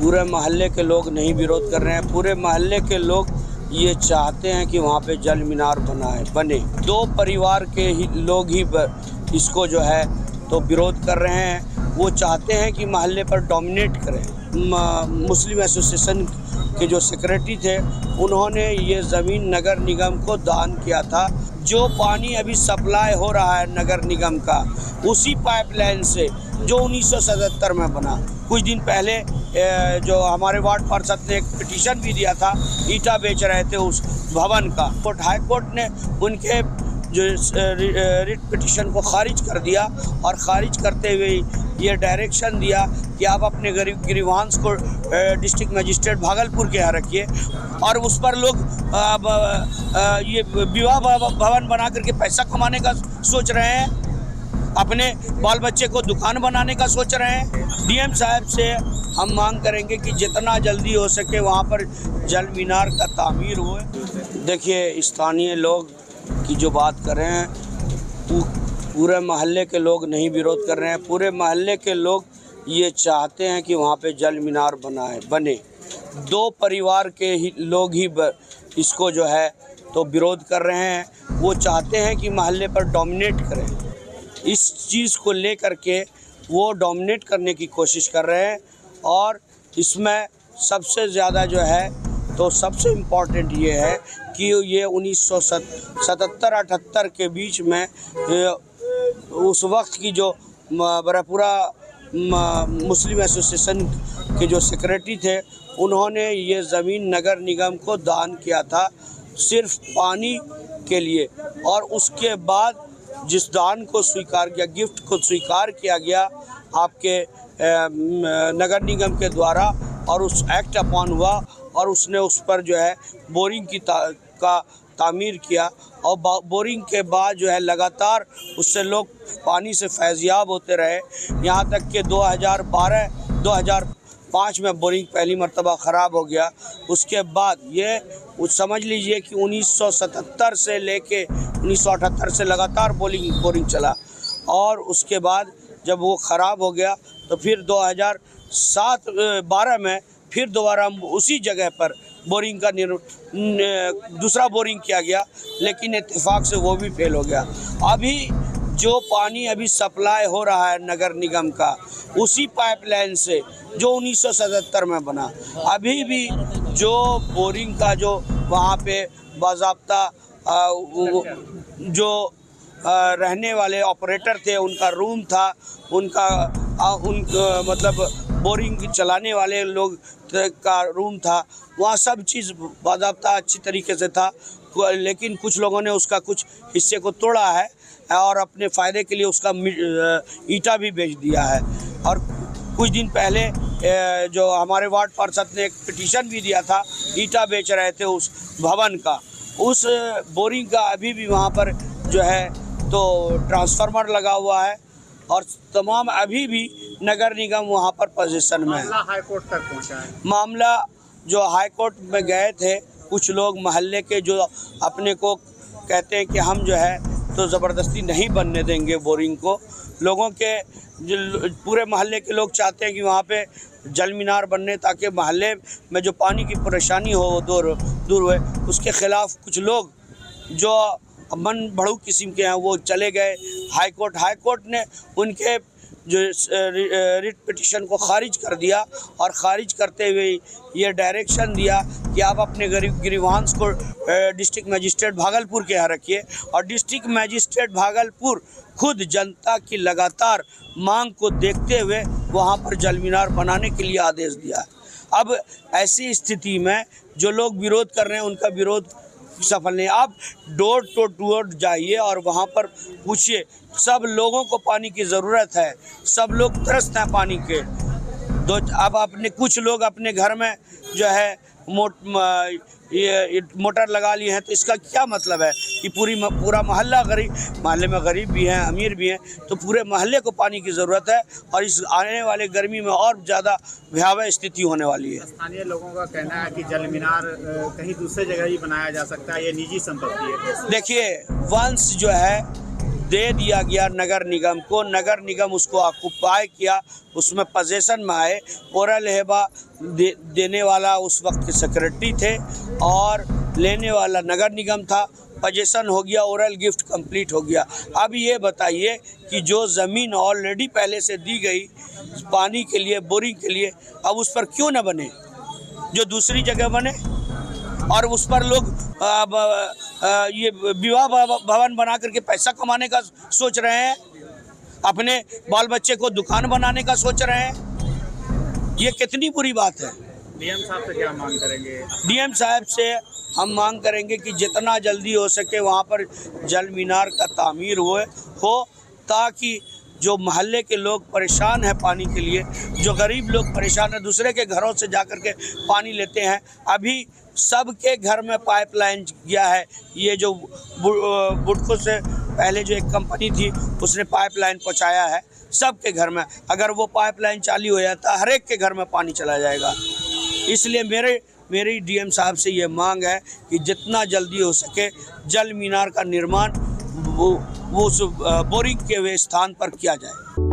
पूरे मोहल्ले के लोग नहीं विरोध कर रहे हैं। पूरे मोहल्ले के लोग ये चाहते हैं कि वहाँ पे जल मीनार बने। दो परिवार के ही लोग ही इसको जो है तो विरोध कर रहे हैं। वो चाहते हैं कि मोहल्ले पर डोमिनेट करें। मुस्लिम एसोसिएशन के जो सेक्रेटरी थे उन्होंने ये ज़मीन नगर निगम को दान किया था। जो पानी अभी सप्लाई हो रहा है नगर निगम का, उसी पाइपलाइन से जो 1977 में बना। कुछ दिन पहले जो हमारे वार्ड पार्षद ने एक पिटीशन भी दिया था, ईटा बेच रहे थे उस भवन का। हाई कोर्ट ने उनके जो रिट पिटीशन को खारिज कर दिया और ख़ारिज करते हुए ये डायरेक्शन दिया कि आप अपने गिरीवांश को डिस्ट्रिक्ट मजिस्ट्रेट भागलपुर के यहाँ रखिए। और उस पर लोग ये विवाह भवन बना करके पैसा कमाने का सोच रहे हैं, अपने बाल बच्चे को दुकान बनाने का सोच रहे हैं। डीएम साहब से हम मांग करेंगे कि जितना जल्दी हो सके वहाँ पर जल मीनार का तामीर हो। देखिए, स्थानीय लोग की जो बात कर रहे हैं, पूरे मोहल्ले के लोग नहीं विरोध कर रहे हैं। पूरे मोहल्ले के लोग ये चाहते हैं कि वहाँ पे जल मीनार बने। दो परिवार के ही लोग ही इसको जो है तो विरोध कर रहे हैं। वो चाहते हैं कि मोहल्ले पर डोमिनेट करें। इस चीज़ को लेकर के वो डोमिनेट करने की कोशिश कर रहे हैं। और इसमें सबसे ज़्यादा जो है तो सबसे इम्पॉर्टेंट ये है कि ये 1977-78 के बीच में उस वक्त की जो बरापुरा मुस्लिम एसोसिएशन के जो सेक्रेटरी थे उन्होंने ये ज़मीन नगर निगम को दान किया था सिर्फ पानी के लिए। और उसके बाद जिस दान को स्वीकार किया, गिफ्ट को स्वीकार किया गया आपके नगर निगम के द्वारा, और उस एक्ट अपॉन हुआ और उसने उस पर जो है बोरिंग का तामीर किया। और बोरिंग के बाद जो है लगातार उससे लोग पानी से फैज़याब होते रहे। यहाँ तक कि 2005 में बोरिंग पहली मर्तबा ख़राब हो गया। उसके बाद ये समझ लीजिए कि 1977 से लेके 1978 से लगातार बोरिंग चला। और उसके बाद जब वो ख़राब हो गया तो फिर 2007-12 में फिर दोबारा उसी जगह पर बोरिंग का दूसरा बोरिंग किया गया, लेकिन इत्तेफाक से वो भी फेल हो गया। अभी जो पानी अभी सप्लाई हो रहा है नगर निगम का, उसी पाइपलाइन से जो 1977 में बना। अभी भी जो बोरिंग का जो वहाँ पे बाज़ाब्ता जो रहने वाले ऑपरेटर थे, उनका रूम था, उनका मतलब बोरिंग चलाने वाले लोग का रूम था, वहाँ सब चीज़ बाज़ाब्ता अच्छी तरीके से था। लेकिन कुछ लोगों ने उसका कुछ हिस्से को तोड़ा है और अपने फ़ायदे के लिए उसका ईटा भी बेच दिया है। और कुछ दिन पहले जो हमारे वार्ड पार्षद ने एक पिटीशन भी दिया था, ईटा बेच रहे थे उस भवन का। उस बोरिंग का अभी भी वहाँ पर जो है तो ट्रांसफार्मर लगा हुआ है और तमाम अभी भी नगर निगम वहाँ पर पोजीशन में है। हाई कोर्ट तक पहुँचा है मामला। जो हाई कोर्ट में गए थे कुछ लोग मोहल्ले के, जो अपने को कहते हैं कि हम जो है तो ज़बरदस्ती नहीं बनने देंगे बोरिंग को। लोगों के पूरे मोहल्ले के लोग चाहते हैं कि वहाँ पे जल मीनार बनने, ताकि मोहल्ले में जो पानी की परेशानी हो वो दूर हुए। उसके ख़िलाफ़ कुछ लोग जो मन बढ़ू किस्म के हैं वो चले गए हाई कोर्ट। हाई कोर्ट ने उनके जो रिट पिटीशन को खारिज कर दिया और ख़ारिज करते हुए ये डायरेक्शन दिया कि आप अपने गिरीवांश को डिस्ट्रिक्ट मजिस्ट्रेट भागलपुर के यहाँ रखिए। और डिस्ट्रिक्ट मजिस्ट्रेट भागलपुर खुद जनता की लगातार मांग को देखते हुए वहाँ पर जल मीनार बनाने के लिए आदेश दिया। अब ऐसी स्थिति में जो लोग विरोध कर रहे हैं उनका विरोध सफल नहीं। आप डोर टू डोर जाइए और वहाँ पर पूछिए, सब लोगों को पानी की ज़रूरत है, सब लोग तरसते हैं पानी के। अब अपने कुछ लोग अपने घर में जो है मोटर लगा लिए हैं, तो इसका क्या मतलब है कि पूरा मोहल्ला मोहल्ले में गरीब भी हैं, अमीर भी हैं, तो पूरे मोहल्ले को पानी की ज़रूरत है। और इस आने वाले गर्मी में और ज़्यादा भयावह स्थिति होने वाली है। स्थानीय लोगों का कहना है कि जल मीनार कहीं दूसरे जगह ही बनाया जा सकता है, ये निजी संपत्ति है। देखिए, वंश जो है दे दिया गया नगर निगम को, नगर निगम उसको ऑक्युपाई किया, उसमें पोजेशन में आए। ओरल हेबा देने वाला उस वक्त के सेक्रेटरी थे और लेने वाला नगर निगम था। पोजेशन हो गया, ओरल गिफ्ट कंप्लीट हो गया। अब ये बताइए कि जो ज़मीन ऑलरेडी पहले से दी गई पानी के लिए, बोरिंग के लिए, अब उस पर क्यों न बने, जो दूसरी जगह बने। और उस पर लोग ये विवाह भवन बना करके पैसा कमाने का सोच रहे हैं, अपने बाल बच्चे को दुकान बनाने का सोच रहे हैं। ये कितनी बुरी बात है। डीएम साहब से क्या मांग करेंगे? डीएम साहब से हम मांग करेंगे कि जितना जल्दी हो सके वहाँ पर जल मीनार का तामीर हो ताकि जो मोहल्ले के लोग परेशान हैं पानी के लिए, जो गरीब लोग परेशान हैं, दूसरे के घरों से जा कर के पानी लेते हैं। अभी सबके घर में पाइपलाइन गया है। ये जो बुडको से पहले जो एक कंपनी थी उसने पाइपलाइन पहुंचाया है सबके घर में। अगर वो पाइपलाइन चालू हो जाता हर एक के घर में पानी चला जाएगा। इसलिए मेरी डीएम साहब से ये मांग है कि जितना जल्दी हो सके जल मीनार का निर्माण वो उस बोरिंग के वे स्थान पर किया जाए।